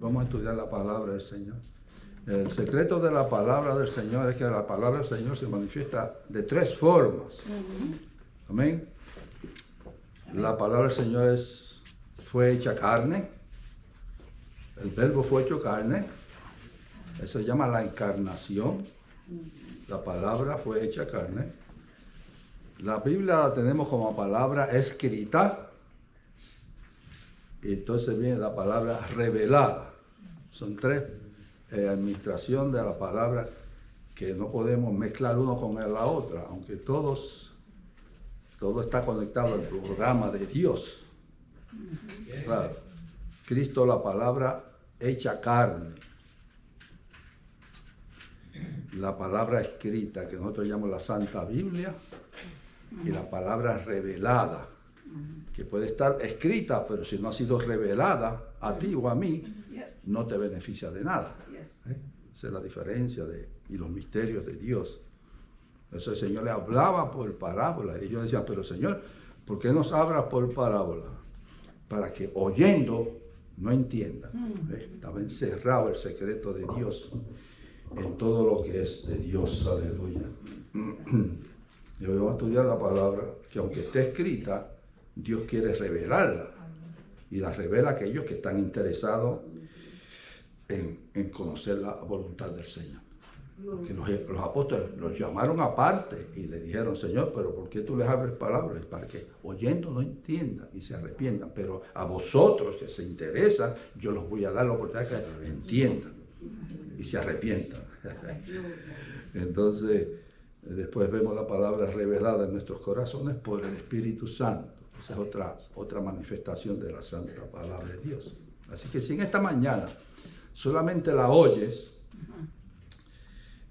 Vamos a estudiar la palabra del Señor. El secreto de la palabra del Señor es que la palabra del Señor se manifiesta de tres formas. Amén. La palabra del Señor fue hecha carne. El verbo fue hecho carne. Eso se llama la encarnación. La palabra fue hecha carne. La Biblia la tenemos como palabra escrita. Y entonces viene la palabra revelada. Son tres administración de la palabra que no podemos mezclar uno con la otra, aunque todo está conectado al programa de Dios. Claro. Cristo, la palabra hecha carne. La palabra escrita, que nosotros llamamos la Santa Biblia, y la palabra revelada, que puede estar escrita, pero si no ha sido revelada a ti o a mí, no te beneficia de nada. Esa es la diferencia y los misterios de Dios. Eso el Señor le hablaba por parábola. Y ellos decían, pero Señor, ¿por qué nos habla por parábola? Para que oyendo no entiendan. Estaba encerrado el secreto de Dios en todo lo que es de Dios. Aleluya. Y hoy vamos a estudiar la palabra, que aunque esté escrita, Dios quiere revelarla. Y la revela a aquellos que están interesados en conocer la voluntad del Señor. Porque los apóstoles los llamaron aparte y le dijeron, Señor, pero ¿por qué tú les abres palabras? Para que oyendo no entiendan y se arrepientan. Pero a vosotros que se interesan, yo los voy a dar la oportunidad que entiendan y se arrepientan. Entonces, después vemos la palabra revelada en nuestros corazones por el Espíritu Santo. Esa es otra manifestación de la santa palabra de Dios. Así que si en esta mañana solamente la oyes,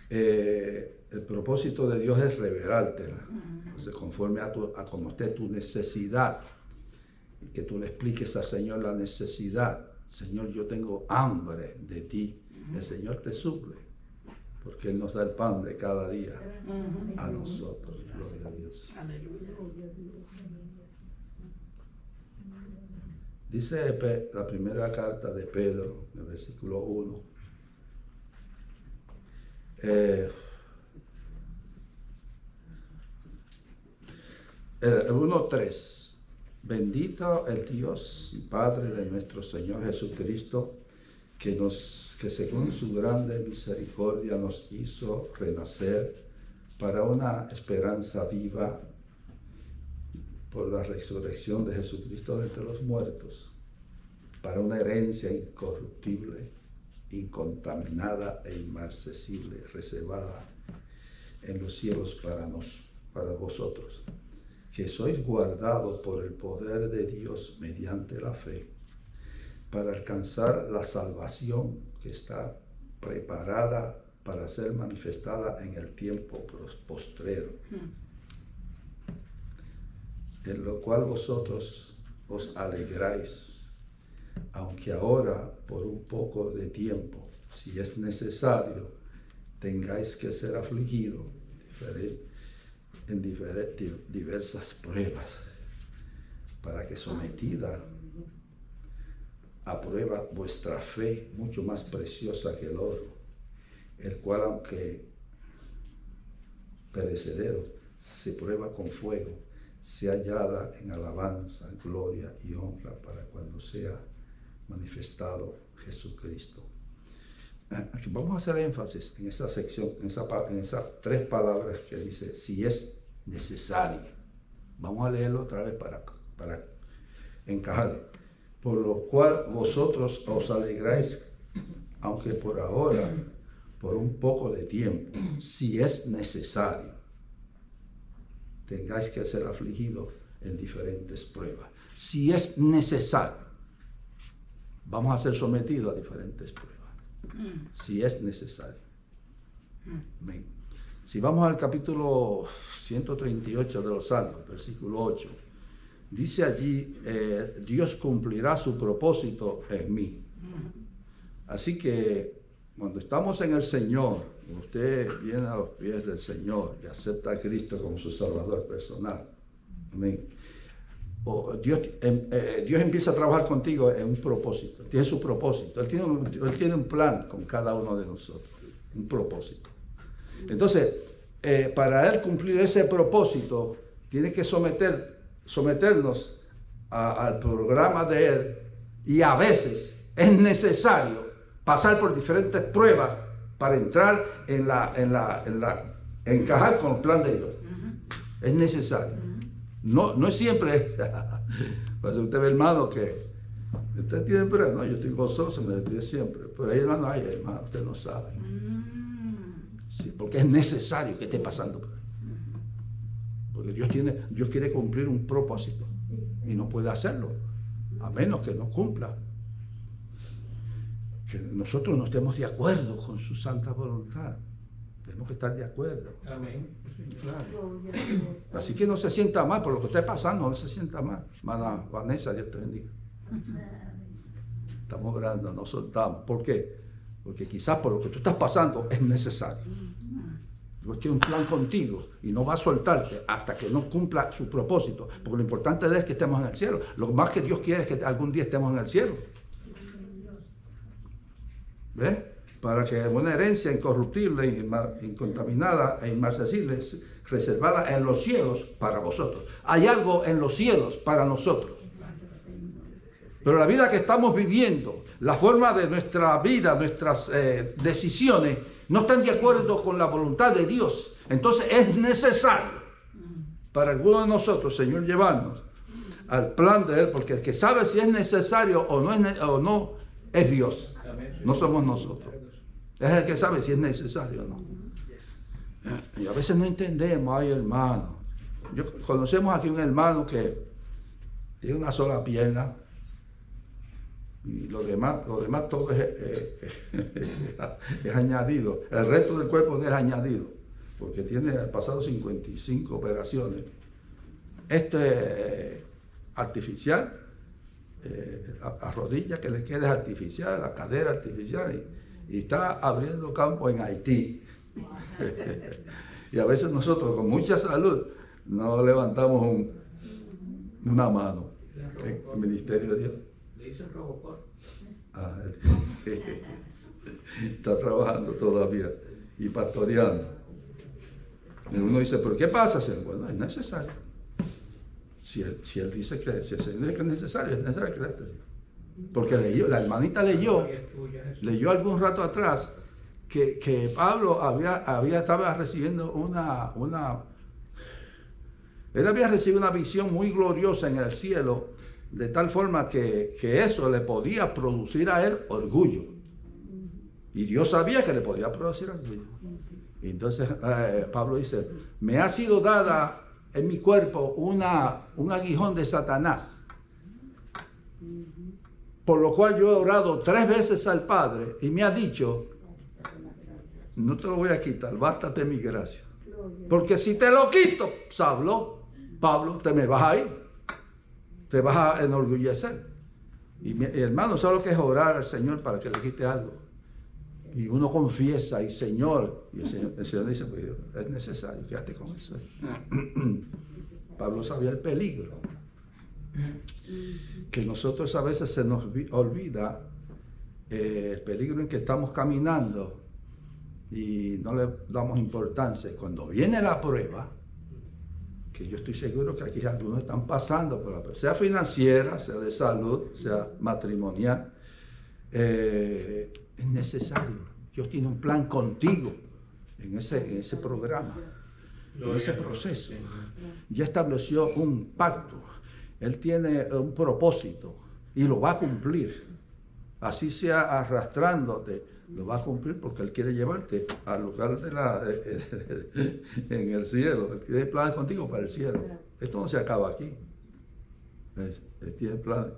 el propósito de Dios es revelártela. Entonces, conforme a como esté tu necesidad, y que tú le expliques al Señor la necesidad. Señor, yo tengo hambre de ti. El Señor te suple, porque Él nos da el pan de cada día a nosotros. Gloria a Dios. Dice la primera carta de Pedro, en el versículo 1. El 1:3. Bendito el Dios y Padre de nuestro Señor Jesucristo, que según su grande misericordia nos hizo renacer para una esperanza viva por la resurrección de Jesucristo de entre los muertos, para una herencia incorruptible, incontaminada e inmarcesible, reservada en los cielos para vosotros, que sois guardados por el poder de Dios mediante la fe, para alcanzar la salvación que está preparada para ser manifestada en el tiempo postrero, en lo cual vosotros os alegráis, aunque ahora por un poco de tiempo, si es necesario, tengáis que ser afligidos en diversas pruebas, para que sometida a prueba vuestra fe, mucho más preciosa que el oro, el cual aunque perecedero, se prueba con fuego, sea hallada en alabanza, gloria y honra para cuando sea manifestado Jesucristo. Aquí vamos a hacer énfasis en esa sección, en esas tres palabras que dice, si es necesario. Vamos a leerlo otra vez para encajar. Por lo cual vosotros os alegráis, aunque por ahora, por un poco de tiempo, si es necesario, tengáis que ser afligidos en diferentes pruebas. Si es necesario, vamos a ser sometidos a diferentes pruebas. Si es necesario. Amén. Si vamos al capítulo 138 de los Salmos, versículo 8, dice allí, Dios cumplirá su propósito en mí. Así que cuando estamos en el Señor, usted viene a los pies del Señor y acepta a Cristo como su Salvador personal. Amén. Dios empieza a trabajar contigo en un propósito, tiene su propósito, Él tiene un plan con cada uno de nosotros, un propósito. Entonces, para Él cumplir ese propósito, tiene que someternos al programa de Él, y a veces es necesario pasar por diferentes pruebas para entrar encajar con el plan de Dios. Es necesario. No es siempre. Pues usted ve, hermano, que usted tiene pruebas. No, yo estoy gozoso, me estoy siempre. Pero hay hermano, hermano, usted no sabe. Sí, porque es necesario que esté pasando por ahí. Porque Dios quiere cumplir un propósito y no puede hacerlo a menos que no cumpla. Que nosotros no estemos de acuerdo con su santa voluntad. Tenemos que estar de acuerdo. Amén. Claro. Así que no se sienta mal por lo que esté pasando, no se sienta mal. Hermana Vanessa, Dios te bendiga. Estamos orando, nos soltamos. ¿Por qué? Porque quizás por lo que tú estás pasando es necesario. Dios tiene un plan contigo y no va a soltarte hasta que no cumpla su propósito. Porque lo importante es que estemos en el cielo. Lo más que Dios quiere es que algún día estemos en el cielo. ¿Ves? Para que una herencia incorruptible, incontaminada e inmarcesible, reservada en los cielos para vosotros. Hay algo en los cielos para nosotros. Pero la vida que estamos viviendo, la forma de nuestra vida, nuestras decisiones, no están de acuerdo con la voluntad de Dios. Entonces es necesario para algunos de nosotros, Señor, llevarnos al plan de Él, porque el que sabe si es necesario o no es Dios, no somos nosotros. Es el que sabe si es necesario o no. Y a veces no entendemos, ay hermano. Conocemos aquí un hermano que tiene una sola pierna y lo demás todo es añadido. El resto del cuerpo no es añadido, porque tiene pasado 55 operaciones. Esto es artificial, la rodilla que le queda es artificial, la cadera artificial, y está abriendo campo en Haití. Y a veces nosotros con mucha salud no levantamos una mano en el ministerio de Dios. Le hizo el Robocop. Está trabajando todavía y pastoreando. Y uno dice, ¿pero qué pasa? Bueno, es necesario. Si él dice que si el Señor dice que es necesario que le esté. Porque la hermanita leyó algún rato atrás que Pablo estaba recibiendo él había recibido una visión muy gloriosa en el cielo, de tal forma que eso le podía producir a él orgullo. Y Dios sabía que le podía producir orgullo. Y entonces Pablo dice, me ha sido dada en mi cuerpo un aguijón de Satanás, por lo cual yo he orado 3 veces al Padre y me ha dicho, no te lo voy a quitar, bástate mi gracia. Porque si te lo quito, Pablo, te me vas a ir, te vas a enorgullecer. Y mi hermano, ¿sabe lo que es orar al Señor para que le quite algo? Y uno confiesa, y Señor, y el Señor dice, pues es necesario, quédate con eso. Pablo sabía el peligro. Que nosotros a veces se nos olvida el peligro en que estamos caminando y no le damos importancia. Cuando viene la prueba, que yo estoy seguro que aquí algunos están pasando por la prueba, sea financiera, sea de salud, sea matrimonial, es necesario. Dios tiene un plan contigo en ese programa, en ese proceso. Ya estableció un pacto. Él tiene un propósito y lo va a cumplir. Así sea arrastrándote, lo va a cumplir porque Él quiere llevarte al lugar en el cielo. Él tiene planes contigo para el cielo. Esto no se acaba aquí. Él tiene planes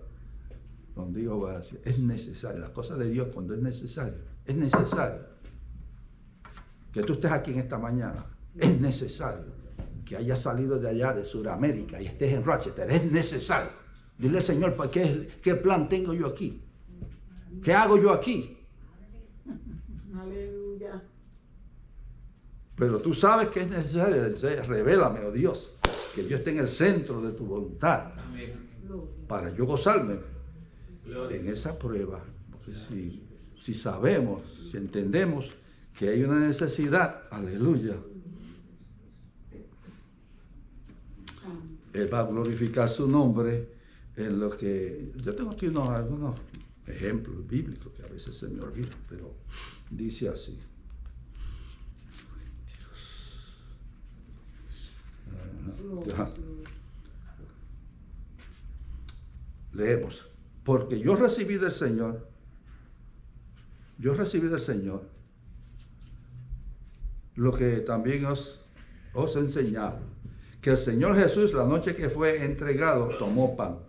contigo para el cielo. Es necesario. Las cosas de Dios, cuando es necesario que tú estés aquí en esta mañana. Es necesario que hayas salido de allá de Sudamérica y estés en Rochester. Es necesario. Dile al Señor, ¿qué plan tengo yo aquí? ¿Qué hago yo aquí? Aleluya. Pero tú sabes que es necesario. Revélame, oh Dios. que yo esté en el centro de tu voluntad, para yo gozarme en esa prueba. Porque si sabemos, si entendemos que hay una necesidad, aleluya, Él va a glorificar su nombre en lo que... Yo tengo aquí algunos ejemplos bíblicos que a veces se me olvidan, pero dice así. Leemos. Porque yo recibí del Señor lo que también os he enseñado, que el Señor Jesús, la noche que fue entregado, tomó pan.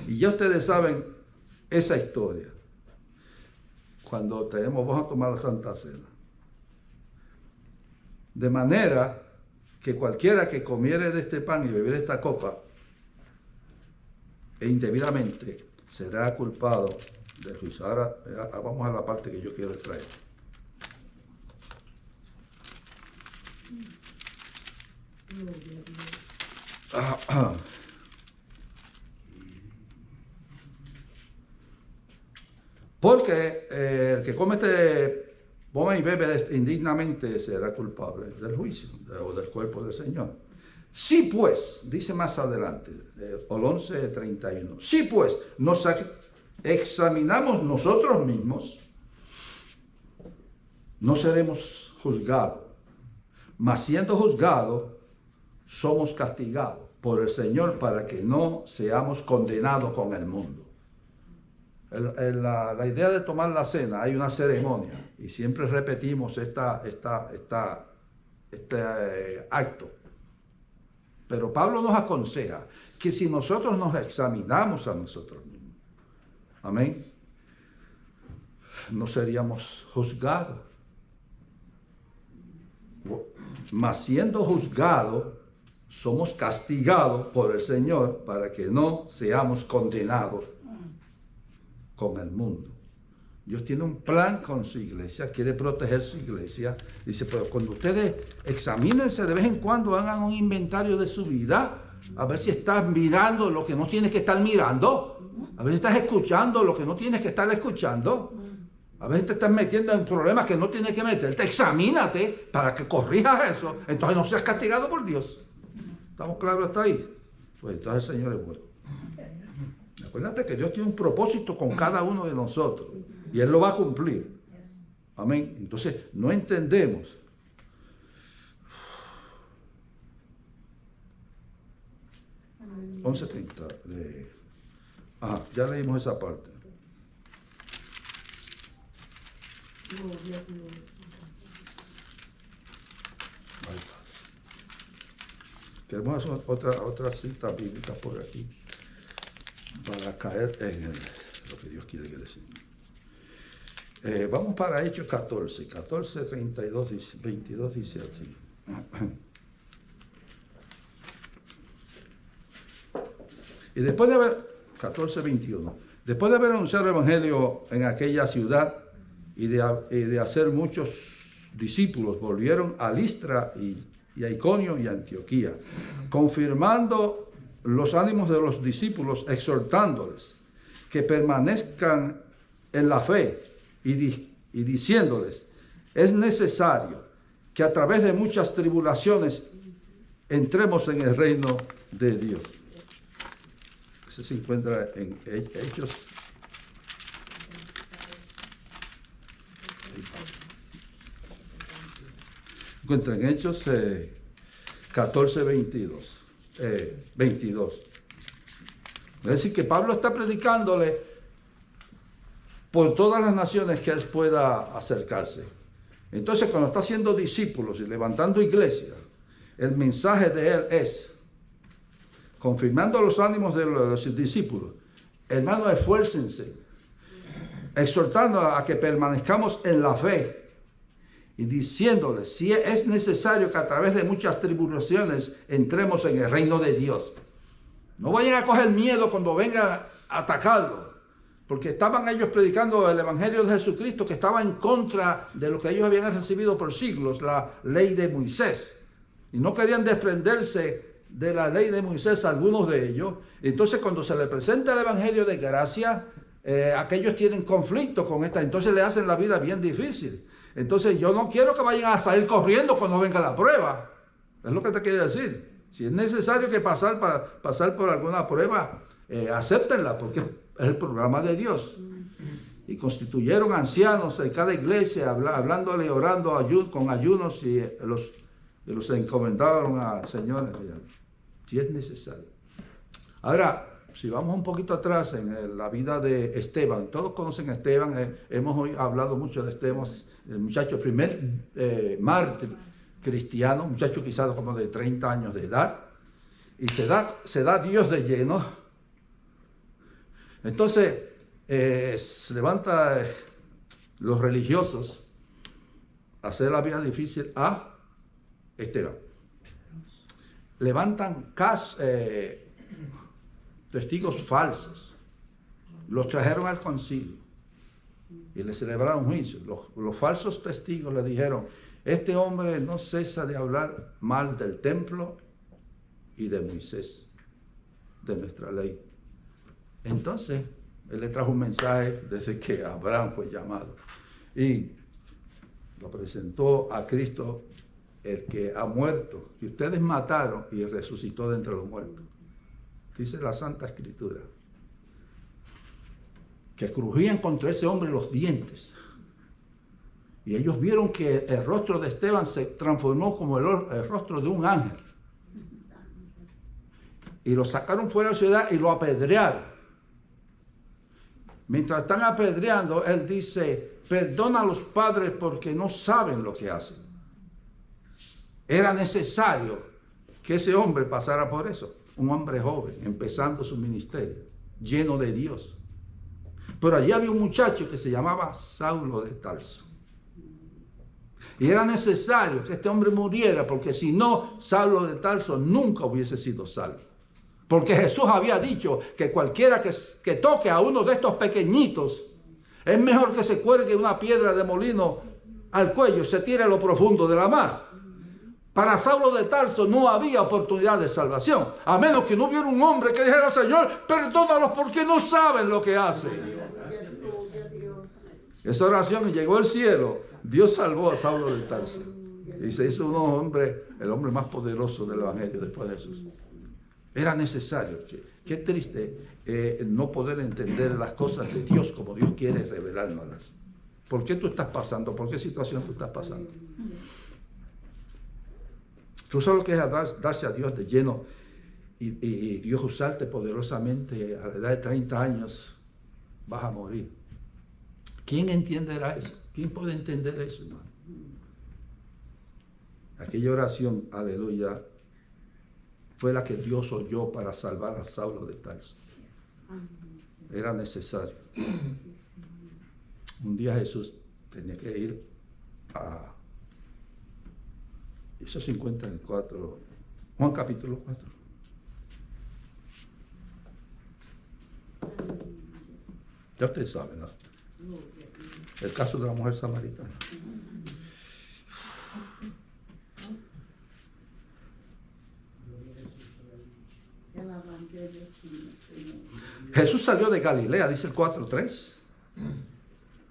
Y ya ustedes saben esa historia. Cuando vamos a tomar la Santa Cena. De manera que cualquiera que comiere de este pan y bebiere esta copa, e indebidamente será culpado del juicio. Ahora vamos a la parte que yo quiero traer. Porque el que come y bebe indignamente será culpable del juicio o del cuerpo del Señor. Si pues, dice más adelante, el 11:31, si pues nos examinamos nosotros mismos, no seremos juzgados, mas siendo juzgados, somos castigados por el Señor para que no seamos condenados con el mundo. La idea de tomar la cena, hay una ceremonia y siempre repetimos este acto. Pero Pablo nos aconseja que si nosotros nos examinamos a nosotros mismos, amén, no seríamos juzgados. Mas siendo juzgados, somos castigados por el Señor para que no seamos condenados con el mundo. Dios tiene un plan con su iglesia, quiere proteger su iglesia. Dice, pero cuando ustedes examínense de vez en cuando, hagan un inventario de su vida, a ver si estás mirando lo que no tienes que estar mirando, a ver si estás escuchando lo que no tienes que estar escuchando, a ver si te estás metiendo en problemas que no tienes que meterte. Examínate para que corrijas eso, entonces no seas castigado por Dios. ¿Estamos claros hasta ahí? Pues entonces el Señor es bueno. Acuérdate que Dios tiene un propósito con cada uno de nosotros y Él lo va a cumplir. Amén. Entonces, no entendemos. Amén. 11:30. Ya leímos esa parte. Ahí está. Queremos hacer otra cita bíblica por aquí para caer en lo que Dios quiere que decimos. Vamos para Hechos 14, 32, 22 dice así. Y después de haber, 14, 21, después de haber anunciado el Evangelio en aquella ciudad y de hacer muchos discípulos, volvieron a Listra y a Iconio y a Antioquía, confirmando los ánimos de los discípulos, exhortándoles que permanezcan en la fe y diciéndoles, es necesario que a través de muchas tribulaciones entremos en el reino de Dios. Eso se encuentra en Hechos. Encuentra en Hechos 14, 22. Es decir, que Pablo está predicándole por todas las naciones que él pueda acercarse. Entonces, cuando está haciendo discípulos y levantando iglesias, el mensaje de él es, confirmando los ánimos de los discípulos, hermanos, esfuércense, exhortando a que permanezcamos en la fe y diciéndoles, si es necesario que a través de muchas tribulaciones entremos en el reino de Dios. No vayan a coger miedo cuando vengan a atacarlo, porque estaban ellos predicando el Evangelio de Jesucristo, que estaba en contra de lo que ellos habían recibido por siglos, la ley de Moisés, y no querían desprenderse de la ley de Moisés, algunos de ellos. Entonces, cuando se les presenta el Evangelio de gracia, aquellos tienen conflicto con esta, entonces le hacen la vida bien difícil. Entonces, yo no quiero que vayan a salir corriendo cuando venga la prueba. Es lo que te quiero decir. Si es necesario que pasar por alguna prueba, acéptenla, porque es el programa de Dios. Y constituyeron ancianos en cada iglesia, hablándole y orando con ayunos, y los encomendaron al Señor, si es necesario. Ahora, si vamos un poquito atrás en la vida de Esteban, todos conocen a Esteban, hemos hoy hablado mucho de Esteban, el muchacho, primer mártir cristiano, muchacho quizás como de 30 años de edad, y se da Dios de lleno. Entonces, se levanta los religiosos a hacer la vida difícil a Esteban. Levantan testigos falsos, los trajeron al concilio y le celebraron juicio. Los falsos testigos le dijeron: este hombre no cesa de hablar mal del templo y de Moisés, de nuestra ley. Entonces, él le trajo un mensaje desde que Abraham fue llamado y lo presentó a Cristo, el que ha muerto, que ustedes mataron y resucitó de entre los muertos. Dice la Santa Escritura que crujían contra ese hombre los dientes. Y ellos vieron que el rostro de Esteban se transformó como el rostro de un ángel. Y lo sacaron fuera de la ciudad y lo apedrearon. Mientras están apedreando, él dice: perdona a los padres porque no saben lo que hacen. Era necesario que ese hombre pasara por eso. Un hombre joven, empezando su ministerio, lleno de Dios. Pero allí había un muchacho que se llamaba Saulo de Tarso. Y era necesario que este hombre muriera, porque si no, Saulo de Tarso nunca hubiese sido salvo. Porque Jesús había dicho que cualquiera que toque a uno de estos pequeñitos, es mejor que se cuelgue una piedra de molino al cuello y se tire a lo profundo de la mar. Para Saulo de Tarso no había oportunidad de salvación, a menos que no hubiera un hombre que dijera: Señor, perdónalos porque no saben lo que hacen. Esa oración llegó al cielo. Dios salvó a Saulo de Tarso y se hizo un hombre, el hombre más poderoso del Evangelio después de Jesús. Era necesario. Qué triste no poder entender las cosas de Dios como Dios quiere revelárnoslas. ¿Por qué tú estás pasando? ¿Por qué situación tú estás pasando? Tú sabes lo que es darse a Dios de lleno y Dios usarte poderosamente. A la edad de 30 años vas a morir. ¿Quién entenderá eso? ¿Quién puede entender eso, hermano? Aquella oración, aleluya, fue la que Dios oyó para salvar a Saulo de Tarso. Era necesario. Un día Jesús tenía que ir a... Eso se encuentra en Juan capítulo 4. Ya ustedes saben, ¿no? El caso de la mujer samaritana. Jesús salió de Galilea, dice el 4:3.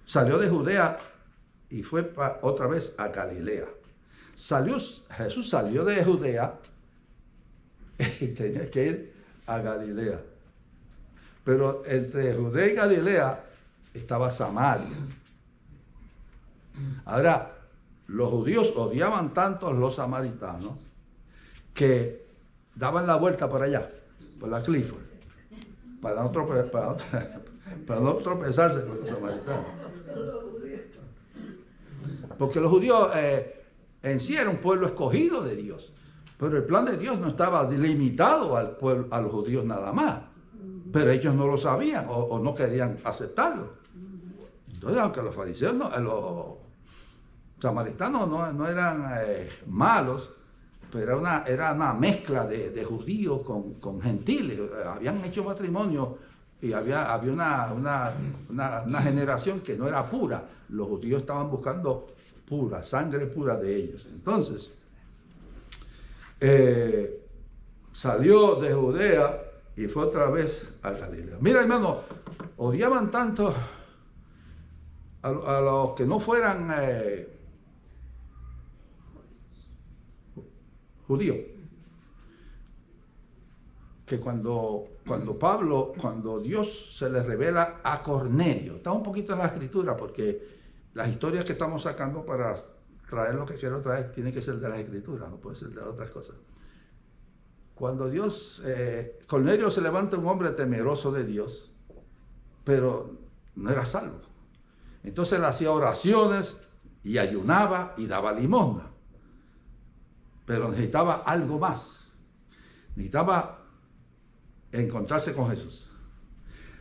Salió de Judea y fue otra vez a Galilea. Jesús salió de Judea y tenía que ir a Galilea. Pero entre Judea y Galilea estaba Samaria. Ahora, los judíos odiaban tanto a los samaritanos que daban la vuelta por allá, por la Clifford, para no tropezarse con los samaritanos. Porque los judíos en sí eran un pueblo escogido de Dios, pero el plan de Dios no estaba limitado al pueblo, a los judíos nada más, pero ellos no lo sabían o no querían aceptarlo. Entonces, aunque los fariseos, los samaritanos no eran malos, pero era una mezcla de judíos con gentiles. Habían hecho matrimonio y había una generación que no era pura. Los judíos estaban buscando sangre pura de ellos. Entonces, salió de Judea y fue otra vez a Galilea. Mira, hermano, odiaban tanto a los que no fueran judíos, que cuando Dios se le revela a Cornelio, está un poquito en la escritura, porque las historias que estamos sacando para traer lo que quiero traer tiene que ser de las escrituras, no puede ser de otras cosas. Cuando Cornelio se levanta, un hombre temeroso de Dios, pero no era salvo. Entonces él hacía oraciones y ayunaba y daba limosna, pero necesitaba algo más. Necesitaba encontrarse con Jesús.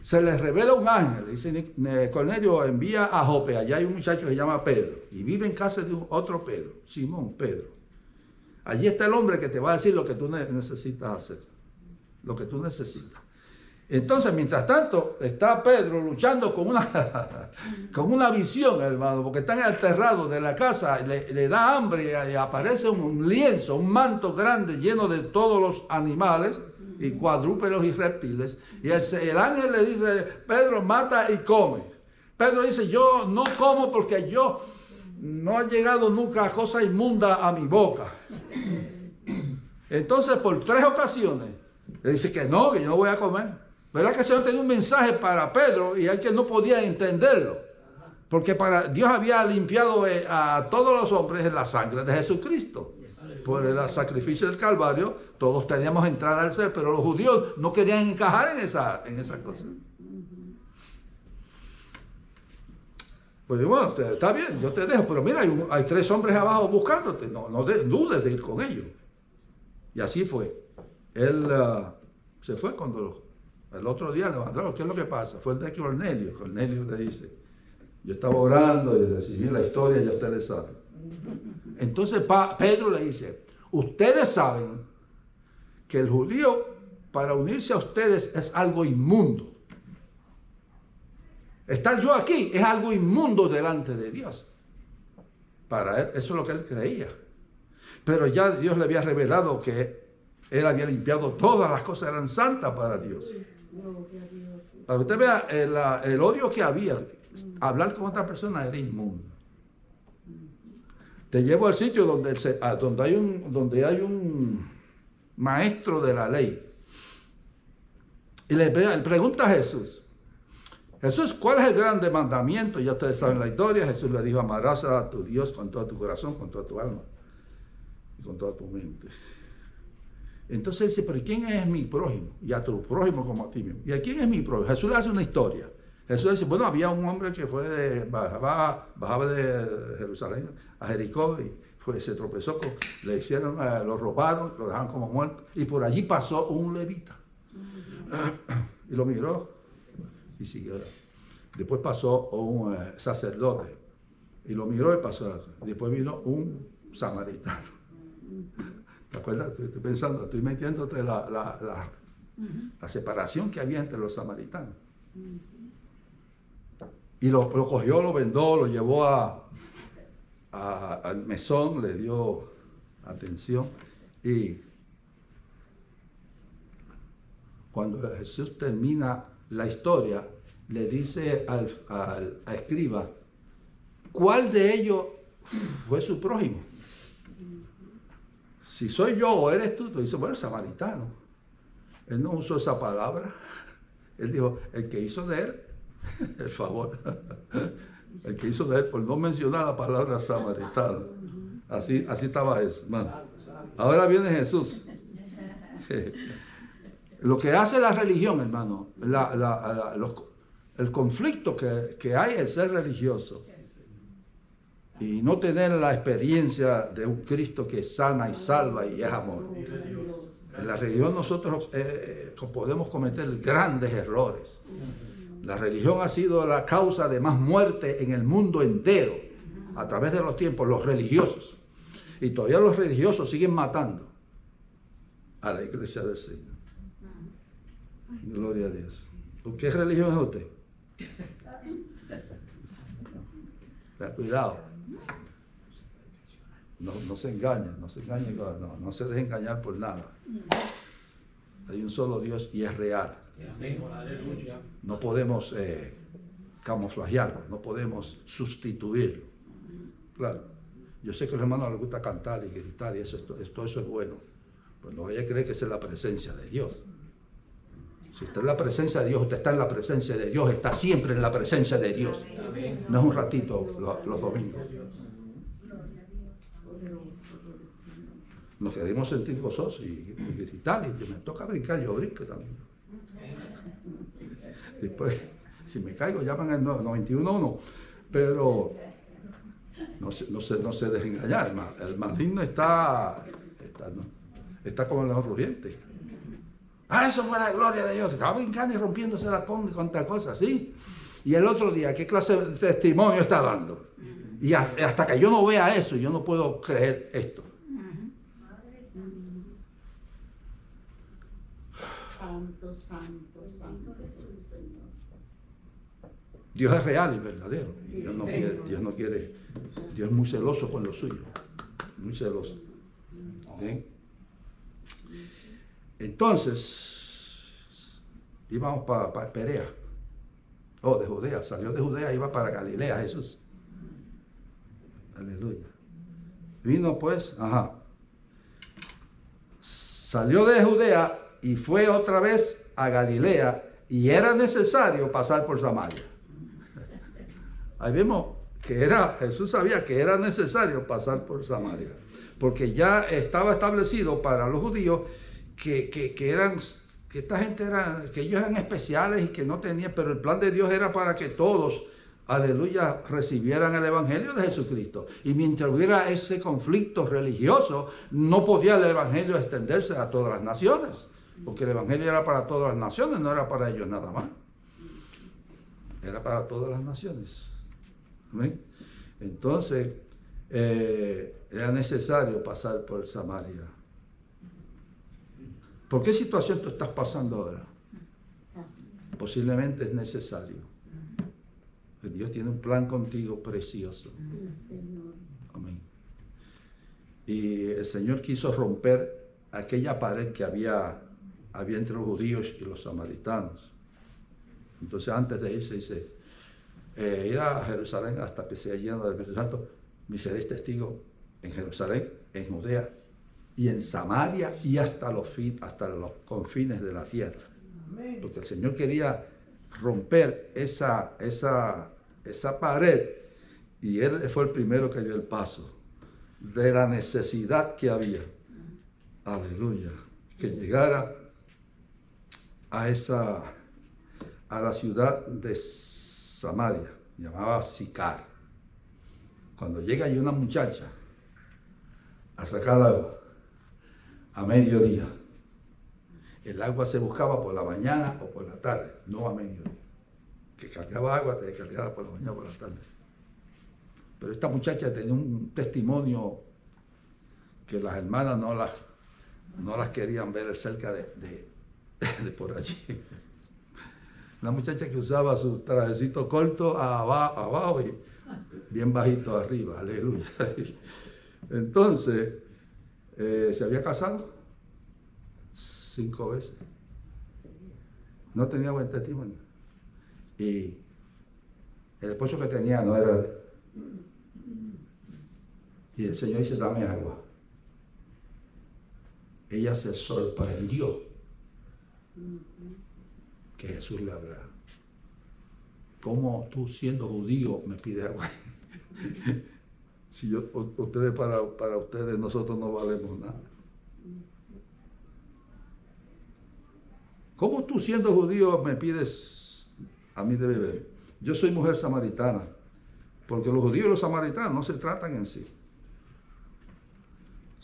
Se le revela un ángel, dice Cornelio, envía a Jope, allá hay un muchacho que se llama Pedro, y vive en casa de otro Pedro, Simón Pedro. Allí está el hombre que te va a decir lo que tú necesitas hacer, lo que tú necesitas. Entonces, mientras tanto, está Pedro luchando con una visión, hermano, porque están aterrados de la casa, le da hambre y aparece un lienzo, un manto grande lleno de todos los animales, y cuadrúpedos y reptiles, y el ángel le dice: Pedro, mata y come. Pedro dice: yo no como porque yo no ha llegado nunca cosa inmunda a mi boca. Entonces, por 3 ocasiones le dice que yo no voy a comer. ¿Verdad que el Señor tenía un mensaje para Pedro y él que no podía entenderlo? Porque Dios había limpiado a todos los hombres en la sangre de Jesucristo. Por el sacrificio del Calvario, todos teníamos entrada al ser, pero los judíos no querían encajar en esa cosa. Pues bueno, está bien, yo te dejo, pero mira, hay 3 hombres abajo buscándote, no dudes de ir con ellos. Y así fue. Él se fue cuando el otro día levantaron. ¿Qué es lo que pasa? Fue el de Cornelio. Cornelio le dice: yo estaba orando y recibí la historia, ya ustedes saben. Entonces Pedro le dice: ustedes saben que el judío, para unirse a ustedes, es algo inmundo. Estar yo aquí es algo inmundo delante de Dios. Para él, eso es lo que él creía. Pero ya Dios le había revelado que él había limpiado todas las cosas, eran santas para Dios. Para que usted vea el odio que había, hablar con otra persona era inmundo. Te llevo al sitio donde hay un maestro de la ley. Y le pregunta a Jesús: Jesús, ¿cuál es el grande mandamiento? Ya ustedes saben la historia. Jesús le dijo: amarás a tu Dios con todo tu corazón, con toda tu alma y con toda tu mente. Entonces él dice: pero ¿quién es mi prójimo? Y a tu prójimo como a ti mismo. ¿Y a quién es mi prójimo? Jesús le hace una historia. Jesús dice: bueno, había un hombre que bajaba de Jerusalén a Jericó y se tropezó, lo robaron, lo dejaron como muerto, y por allí pasó un levita. Y lo miró y siguió. Después pasó un sacerdote y lo miró y pasó. Después vino un samaritano. ¿Te acuerdas? Estoy pensando, estoy metiéndote la separación que había entre los samaritanos. Y lo cogió, lo vendó, lo llevó al mesón, le dio atención. Y cuando Jesús termina la historia, le dice al escriba: ¿cuál de ellos fue su prójimo? Si soy yo o eres tú, dice: bueno, el samaritano. Él no usó esa palabra. Él dijo: el que hizo de él el favor. El que hizo de él, por no mencionar la palabra samaritano. Así estaba eso, hermano. Ahora viene Jesús. Lo que hace la religión, hermano, el conflicto que hay en ser religioso y no tener la experiencia de un Cristo que sana y salva y es amor. En la religión nosotros podemos cometer grandes errores. La religión ha sido la causa de más muerte en el mundo entero a través de los tiempos, los religiosos. Y todavía los religiosos siguen matando a la iglesia del Señor. Gloria a Dios. ¿Por qué religión es usted? Cuidado. No se engañen, no se dejen engañar por nada. Hay un solo Dios y es real. No podemos camuflajearlo, no podemos sustituirlo. Claro, yo sé que a los hermanos les gusta cantar y gritar y todo eso es bueno. Pues no vaya a creer que esa es la presencia de Dios. Si está en la presencia de Dios, usted está en la presencia de Dios, está siempre en la presencia de Dios. No es un ratito los domingos. Nos queremos sentir gozosos y gritar, y me toca brincar, yo brinco también. Después, si me caigo, llaman al 91-1, pero no se dejen engañar, el maligno está como el león rugiente. Eso fue la gloria de Dios, estaba brincando y rompiéndose la ponga y cuantas cosas, ¿sí? Y el otro día, ¿qué clase de testimonio está dando? Y hasta que yo no vea eso, yo no puedo creer esto. Santo, santo, santo Jesús, Señor. Dios es real y verdadero. Y Dios no quiere, Dios es muy celoso con lo suyo. Muy celoso. ¿Bien? Entonces, íbamos para Perea. De Judea. Salió de Judea, iba para Galilea Jesús. Aleluya. Vino pues, salió de Judea y fue otra vez a Galilea, y era necesario pasar por Samaria. Ahí vemos que Jesús sabía que era necesario pasar por Samaria, porque ya estaba establecido para los judíos que esta gente que ellos eran especiales y que no tenían, pero el plan de Dios era para que todos, aleluya, recibieran el evangelio de Jesucristo. Y mientras hubiera ese conflicto religioso, no podía el evangelio extenderse a todas las naciones, porque el evangelio era para todas las naciones, no era para ellos nada más. Era para todas las naciones. ¿Amén? Entonces, era necesario pasar por Samaria. ¿Por qué situación tú estás pasando ahora? Posiblemente es necesario. Dios tiene un plan contigo precioso. Amén. Y el Señor quiso romper aquella pared que había entre los judíos y los samaritanos. Entonces, antes de irse, dice, ir a Jerusalén hasta que sea lleno del Espíritu Santo, me seréis testigos en Jerusalén, en Judea y en Samaria y hasta los confines de la tierra. Porque el Señor quería romper esa pared, y Él fue el primero que dio el paso de la necesidad que había. Aleluya. Que llegara a la ciudad de Samaria, llamaba Sicar. Cuando llega allí una muchacha a sacar agua a mediodía, el agua se buscaba por la mañana o por la tarde, no a mediodía. Que cargaba agua, te descargaba por la mañana o por la tarde. Pero esta muchacha tenía un testimonio que las hermanas no las querían ver cerca de por allí. Una muchacha que usaba su trajecito corto abajo y bien bajito arriba, aleluya. Entonces, se había casado 5 veces. No tenía buen testimonio. Y el esposo que tenía no era de él. Y el Señor dice, dame agua. Ella se sorprendió que Jesús le hablara. ¿Cómo tú, siendo judío, me pides agua? Si ustedes para ustedes, nosotros no valemos nada. ¿Cómo tú, siendo judío, me pides a mí de beber? Yo soy mujer samaritana, porque los judíos y los samaritanos no se tratan en sí.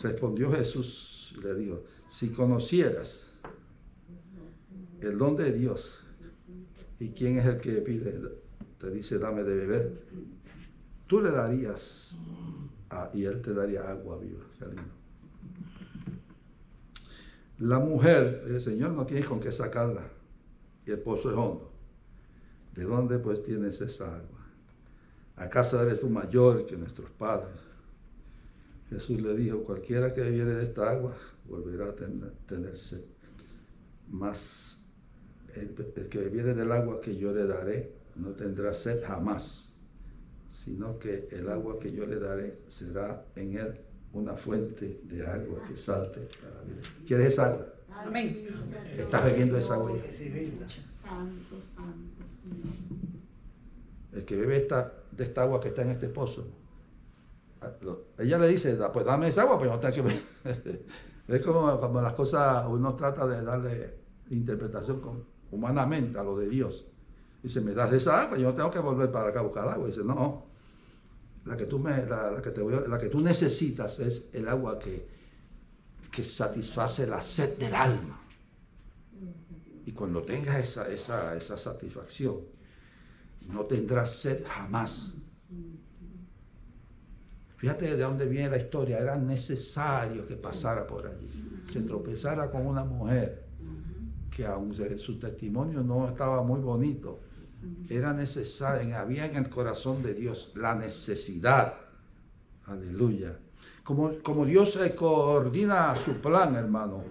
Respondió Jesús y le dijo, si conocieras el don de Dios y quién es el que te dice dame de beber, tú le darías y él te daría agua viva. Qué lindo. La mujer, el Señor, no tienes con qué sacarla y el pozo es hondo. ¿De dónde pues tienes esa agua? ¿Acaso eres tú mayor que nuestros padres? Jesús le dijo, cualquiera que bebiere de esta agua volverá a tener sed. mas el que bebiere del agua que yo le daré no tendrá sed jamás, sino que el agua que yo le daré será en él una fuente de agua que salte para la vida. ¿Quieres esa agua? Amén. ¿Estás bebiendo esa agua ya? Santo, santo, Señor. El que bebe de esta agua que está en este pozo, ella le dice, pues dame esa agua, pues no tengo que beber. Es como las cosas, uno trata de darle interpretación humanamente a lo de Dios. Dice, me das de esa agua, yo no tengo que volver para acá a buscar agua. Dice, no, la que tú necesitas es el agua que satisface la sed del alma. Y cuando tengas esa satisfacción, no tendrás sed jamás. Fíjate de dónde viene la historia. Era necesario que pasara por allí, se tropezara con una mujer que aunque su testimonio no estaba muy bonito, era necesario, había en el corazón de Dios la necesidad. Aleluya. Como Dios coordina su plan, hermano,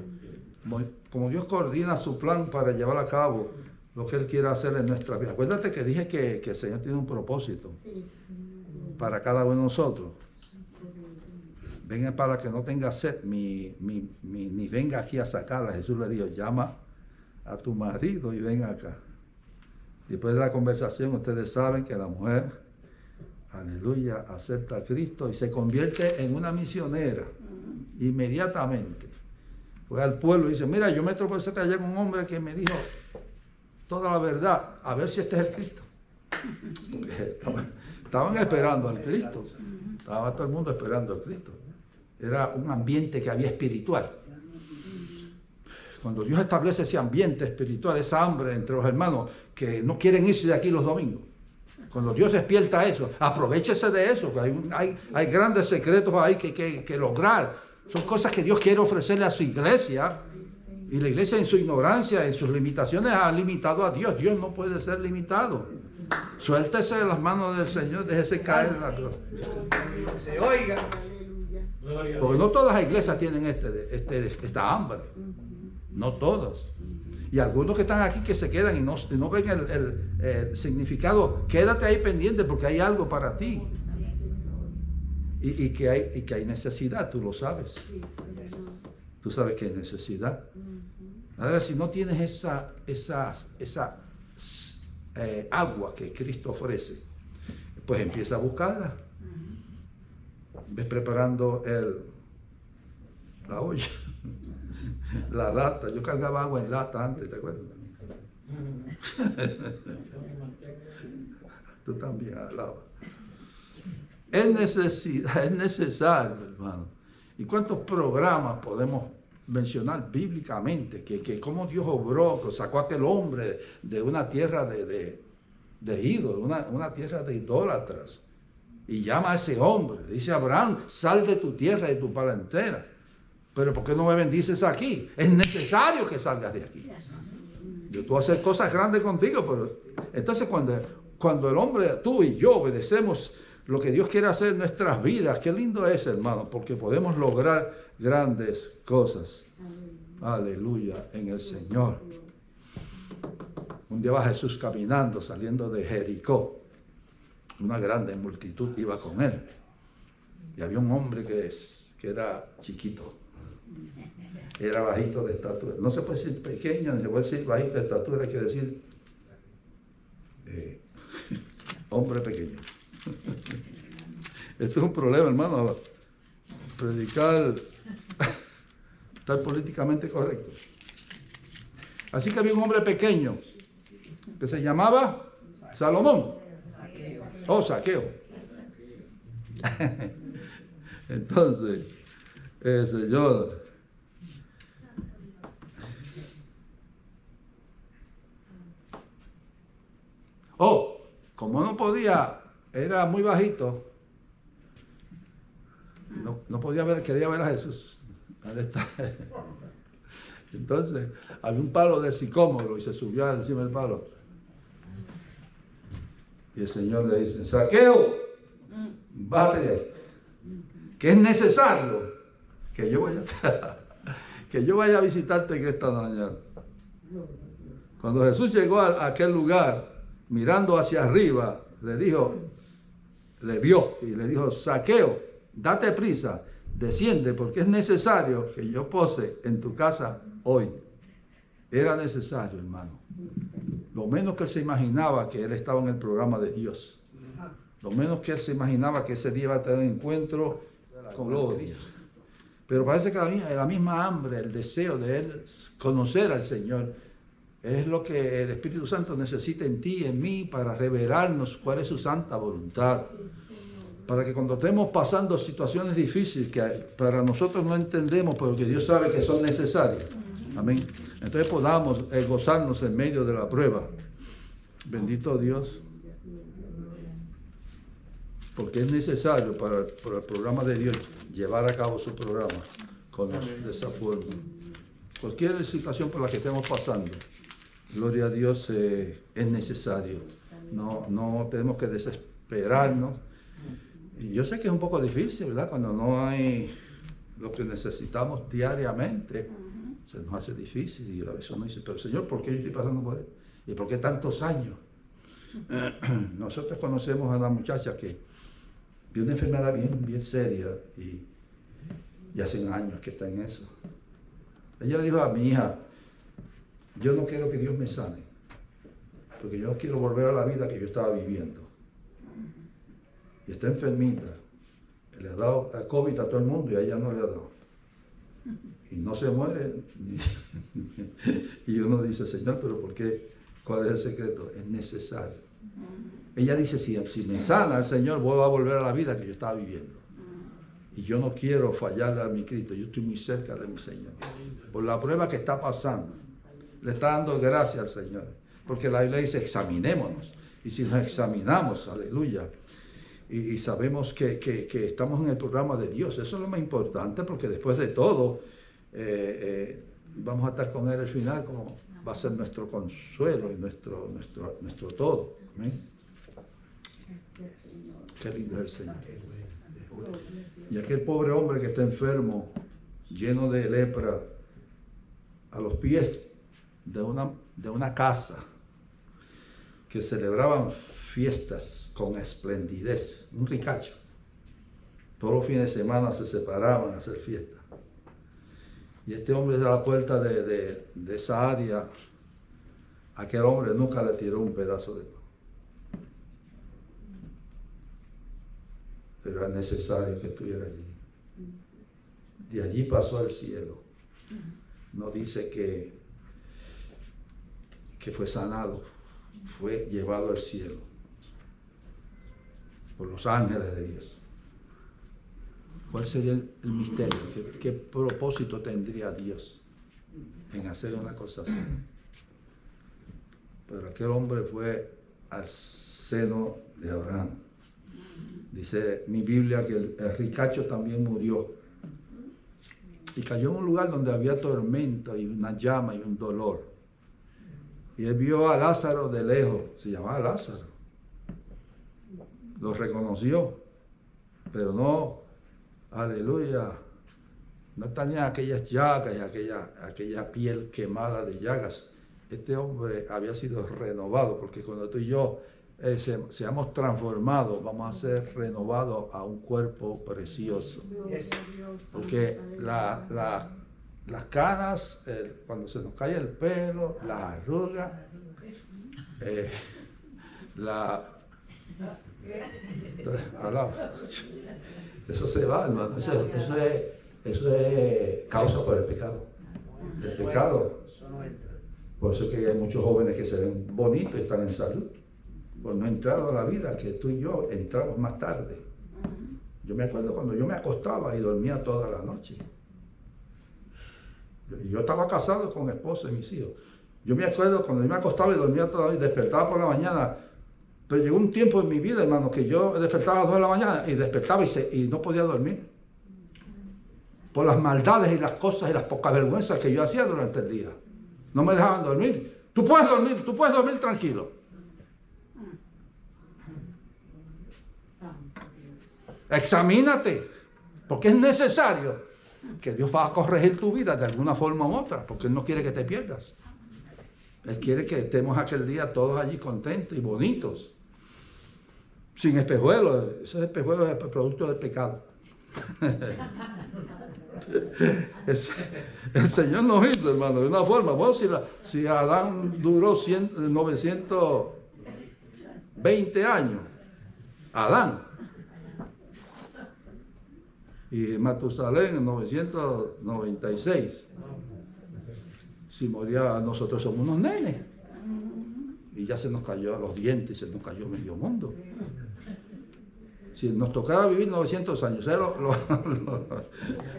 como Dios coordina su plan para llevar a cabo lo que Él quiere hacer en nuestra vida. Acuérdate que dije que el Señor tiene un propósito para cada uno de nosotros. Venga para que no tenga sed, ni venga aquí a sacarla. Jesús le dijo, llama a tu marido y ven acá. Después de la conversación, ustedes saben que la mujer, aleluya, acepta a Cristo y se convierte en una misionera inmediatamente. Fue al pueblo y dice, mira, yo me tropecé allá con un hombre que me dijo toda la verdad, a ver si este es el Cristo. Porque estaban esperando al Cristo, estaba todo el mundo esperando al Cristo. Era un ambiente que había espiritual. Cuando Dios establece ese ambiente espiritual, esa hambre entre los hermanos que no quieren irse de aquí los domingos, cuando Dios despierta eso, aprovéchese de eso, que hay grandes secretos ahí que lograr. Son cosas que Dios quiere ofrecerle a su iglesia, y la iglesia en su ignorancia, en sus limitaciones, ha limitado a Dios. Dios no puede ser limitado. Suéltese de las manos del Señor, déjese caer en la cruz. Se oiga. Porque no todas las iglesias tienen esta hambre. No todas. Y algunos que están aquí que se quedan y no ven el significado, quédate ahí pendiente porque hay algo para ti. Y que hay necesidad, tú lo sabes. Tú sabes que hay necesidad. Ahora, si no tienes esa agua que Cristo ofrece, pues empieza a buscarla. Ves preparando la olla, la lata. Yo cargaba agua en lata antes, ¿te acuerdas? Tú también alabas. Es necesario, hermano. ¿Y cuántos programas podemos mencionar bíblicamente? Que cómo Dios obró, que sacó a aquel hombre de una tierra de ídolos, una tierra de idólatras. Y llama a ese hombre. Dice Abraham, sal de tu tierra y de tu parentela. Pero ¿por qué no me bendices aquí? Es necesario que salgas de aquí. Yo tú voy a hacer cosas grandes contigo, pero entonces cuando el hombre, tú y yo obedecemos lo que Dios quiere hacer en nuestras vidas, qué lindo es, hermano, porque podemos lograr grandes cosas. Aleluya, en el Señor. Un día va Jesús caminando, saliendo de Jericó. Una grande multitud iba con él. Y había un hombre que era chiquito. Era bajito de estatura. No se puede decir pequeño, ni se puede decir bajito de estatura, hay que decir hombre pequeño. Esto es un problema, hermano. Predicar, estar políticamente correcto. Así que había un hombre pequeño que se llamaba Salomón. Zaqueo. Entonces, el Señor como no podía, era muy bajito, no podía ver, quería ver a Jesús. ¿Dónde está? Entonces, había un palo de sicómoro y se subió encima del palo. Y el Señor le dice, Zaqueo, bájate de ahí, que es necesario que yo vaya a visitarte en esta mañana. Cuando Jesús llegó a aquel lugar, mirando hacia arriba, le vio y le dijo: Zaqueo, date prisa, desciende, porque es necesario que yo pose en tu casa hoy. Era necesario, hermano. Lo menos que él se imaginaba que él estaba en el programa de Dios. Lo menos que él se imaginaba que ese día iba a tener un encuentro con gloria. Pero parece que la misma hambre, el deseo de él conocer al Señor, es lo que el Espíritu Santo necesita en ti y en mí para revelarnos cuál es su santa voluntad. Para que cuando estemos pasando situaciones difíciles que para nosotros no entendemos, pero que Dios sabe que son necesarias, amén, entonces podamos gozarnos en medio de la prueba. Bendito Dios. Porque es necesario para el programa de Dios llevar a cabo su programa de esa forma. Cualquier situación por la que estemos pasando, gloria a Dios, es necesario. No tenemos que desesperarnos. Y yo sé que es un poco difícil, ¿verdad? Cuando no hay lo que necesitamos diariamente, se nos hace difícil. Y a veces uno dice: pero Señor, ¿por qué yo estoy pasando por esto? ¿Y por qué tantos años? Nosotros conocemos a una muchacha que de una enfermedad bien seria y hace años que está en eso. Ella le dijo a mi hija: yo no quiero que Dios me sane, porque yo no quiero volver a la vida que yo estaba viviendo. Y está enfermita, le ha dado COVID a todo el mundo y a ella no le ha dado. Y no se muere. Y uno dice: Señor, ¿pero por qué? ¿Cuál es el secreto? Es necesario. Ella dice: si me sana el Señor, voy a volver a la vida que yo estaba viviendo. Y yo no quiero fallarle a mi Cristo. Yo estoy muy cerca de mi Señor. Por la prueba que está pasando, le está dando gracias al Señor. Porque la Biblia dice: examinémonos. Y si nos examinamos, aleluya, y sabemos que estamos en el programa de Dios, eso es lo más importante, porque después de todo, vamos a estar con Él al final, como va a ser nuestro consuelo y nuestro todo. ¿Amén? Qué lindo es el Señor. Y aquel pobre hombre que está enfermo, lleno de lepra, a los pies de una casa que celebraban fiestas con esplendidez, un ricacho. Todos los fines de semana se separaban a hacer fiestas. Y este hombre a la puerta de esa área, aquel hombre nunca le tiró un pedazo de pan. Pero era necesario que estuviera allí. De allí pasó al cielo. No dice que fue sanado, fue llevado al cielo por los ángeles de Dios. ¿Cuál sería el misterio? ¿Qué propósito tendría Dios en hacer una cosa así? Pero aquel hombre fue al seno de Abraham. Dice mi Biblia que el ricacho también murió y cayó en un lugar donde había tormenta y una llama y un dolor. Y él vio a Lázaro de lejos, se llamaba Lázaro. Lo reconoció, pero no, aleluya, no tenía aquellas llagas y aquella piel quemada de llagas. Este hombre había sido renovado, porque cuando tú y yo seamos transformados, vamos a ser renovados a un cuerpo precioso. Porque las canas, cuando se nos cae el pelo, las arrugas, eso se va, hermano. Eso es causa por el pecado. El pecado. Por eso es que hay muchos jóvenes que se ven bonitos y están en salud. Pues no entraron a la vida que tú y yo entramos más tarde. Yo me acuerdo cuando yo me acostaba y dormía toda la noche. Yo estaba casado con mi esposa y mis hijos. Yo me acuerdo cuando yo me acostaba y dormía toda la noche, despertaba por la mañana. Pero llegó un tiempo en mi vida, hermano, que yo despertaba a las 2 de la mañana y despertaba y no podía dormir. Por las maldades y las cosas y las pocas vergüenzas que yo hacía durante el día. No me dejaban dormir. Tú puedes dormir tranquilo. Examínate, porque es necesario que Dios va a corregir tu vida de alguna forma u otra, porque Él no quiere que te pierdas. Él quiere que estemos aquel día todos allí contentos y bonitos. Sin espejuelos. Esos espejuelos es el producto del pecado. El Señor nos hizo, hermano, de una forma. Bueno, si Adán duró 920 años, Adán, y Matusalén en 996, si moría, nosotros somos unos nenes, y ya se nos cayó los dientes, se nos cayó medio mundo. Si nos tocara vivir 900 años, era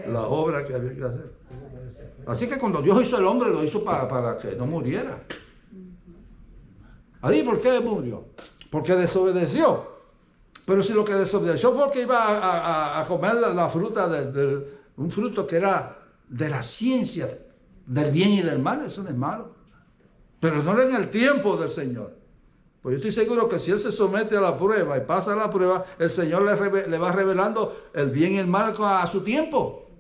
la obra que había que hacer. Así que cuando Dios hizo el hombre, lo hizo para que no muriera. ¿Ahí por qué murió? Porque desobedeció. Pero si lo que desobedeció fue porque iba a comer la fruta, un fruto que era de la ciencia, del bien y del mal, eso no es malo. Pero no era en el tiempo del Señor. Pues yo estoy seguro que si él se somete a la prueba y pasa la prueba, el Señor le va revelando el bien y el mal a su tiempo.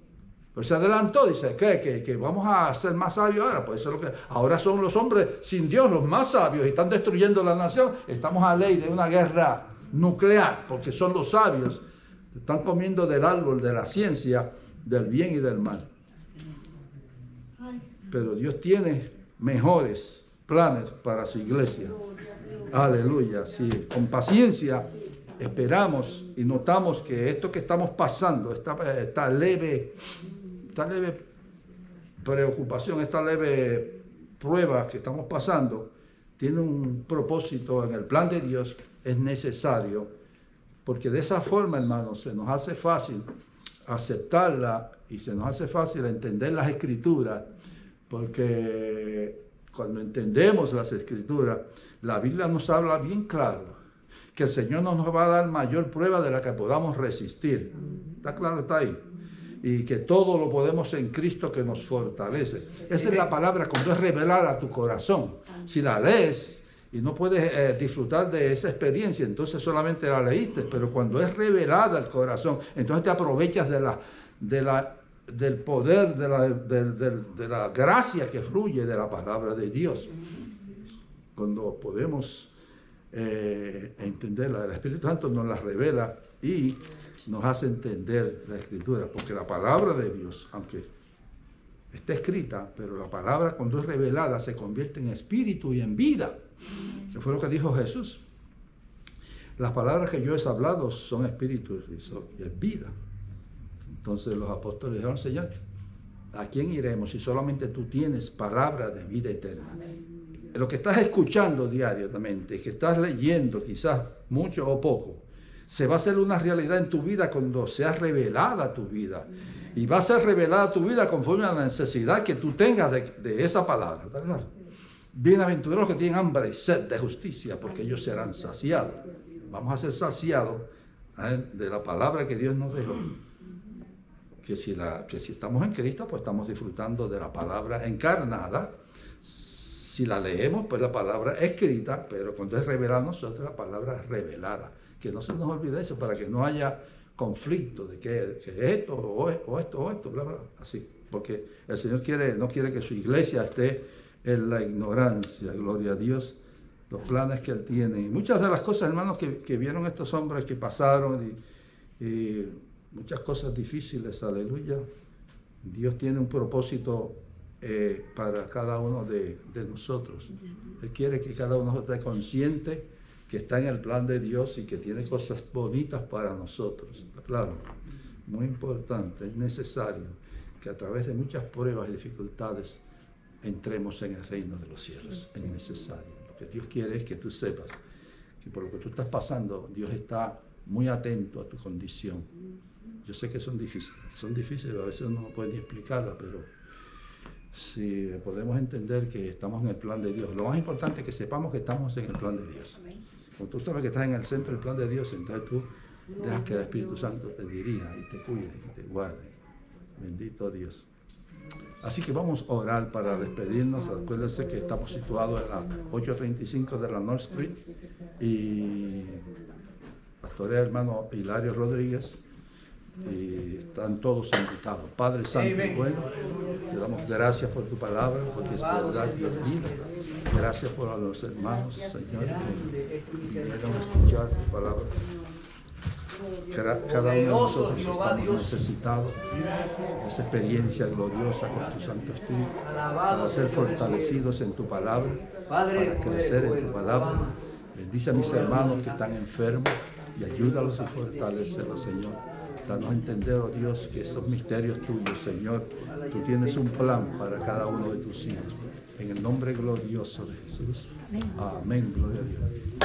Pero se adelantó, dice, que vamos a ser más sabios ahora. Pues eso es lo que ahora son los hombres sin Dios, los más sabios, y están destruyendo la nación. Estamos a ley de una guerra nuclear, porque son los sabios. Están comiendo del árbol de la ciencia, del bien y del mal. Pero Dios tiene mejores planes para su iglesia. Aleluya, sí, con paciencia esperamos y notamos que esto que estamos pasando, esta leve preocupación, esta leve prueba que estamos pasando, tiene un propósito en el plan de Dios, es necesario, porque de esa forma, hermanos, se nos hace fácil aceptarla y se nos hace fácil entender las Escrituras, porque cuando entendemos las Escrituras, la Biblia nos habla bien claro que el Señor no nos va a dar mayor prueba de la que podamos resistir. ¿Está claro? Está ahí. Y que todo lo podemos en Cristo que nos fortalece. Esa es la palabra cuando es revelada a tu corazón. Si la lees y no puedes disfrutar de esa experiencia, entonces solamente la leíste. Pero cuando es revelada al corazón, entonces te aprovechas del poder, de la gracia que fluye de la palabra de Dios. Cuando podemos entenderla, el Espíritu Santo nos la revela y nos hace entender la Escritura, porque la palabra de Dios, aunque está escrita, pero la palabra cuando es revelada se convierte en espíritu y en vida. Eso fue lo que dijo Jesús. Las palabras que yo he hablado son espíritu y es vida. Entonces los apóstoles dijeron, Señor, ¿a quién iremos si solamente tú tienes palabra de vida eterna? Lo que estás escuchando diariamente, que estás leyendo quizás mucho o poco, se va a hacer una realidad en tu vida cuando sea revelada tu vida. Y va a ser revelada tu vida conforme a la necesidad que tú tengas de esa palabra, ¿verdad? Bienaventurados que tienen hambre y sed de justicia, porque ellos serán saciados. Vamos a ser saciados de la palabra que Dios nos dejó. Que si estamos en Cristo, pues estamos disfrutando de la palabra encarnada. Si la leemos, pues la palabra escrita, pero cuando es revelada a nosotros, la palabra revelada. Que no se nos olvide eso, para que no haya conflicto de que esto o esto, bla, bla, así. Porque el Señor no quiere que su iglesia esté en la ignorancia, gloria a Dios, los planes que Él tiene. Y muchas de las cosas, hermanos, que vieron estos hombres que pasaron y muchas cosas difíciles, aleluya. Dios tiene un propósito para cada uno de nosotros. Él quiere que cada uno esté consciente que está en el plan de Dios y que tiene cosas bonitas para nosotros. Claro, muy importante, es necesario que a través de muchas pruebas y dificultades entremos en el reino de los cielos. Es necesario. Lo que Dios quiere es que tú sepas que por lo que tú estás pasando, Dios está muy atento a tu condición. Yo sé que son difíciles, a veces uno no puede ni explicarla, pero si podemos entender que estamos en el plan de Dios. Lo más importante es que sepamos que estamos en el plan de Dios. Cuando tú sabes que estás en el centro del plan de Dios, entonces tú dejas que el Espíritu Santo te dirija y te cuide y te guarde. Bendito Dios. Así que vamos a orar para despedirnos. Acuérdense que estamos situados en la 835 de la North Street y pastorea hermano Hilario Rodríguez. Y están todos invitados. Padre Santo y bueno, te damos gracias por tu palabra, porque es verdad y es vida. Gracias por los hermanos, Señor, que vinieron a escuchar tu palabra. Cada uno de nosotros estamos necesitados de esa experiencia gloriosa con tu Santo Espíritu, para ser fortalecidos en tu palabra, para crecer en tu palabra. Bendice a mis hermanos que están enfermos y ayúdalos y fortalecelos, Señor. Danos a entender, oh Dios, que esos misterios tuyos, Señor, tú tienes un plan para cada uno de tus hijos. En el nombre glorioso de Jesús. Amén. Gloria a Dios.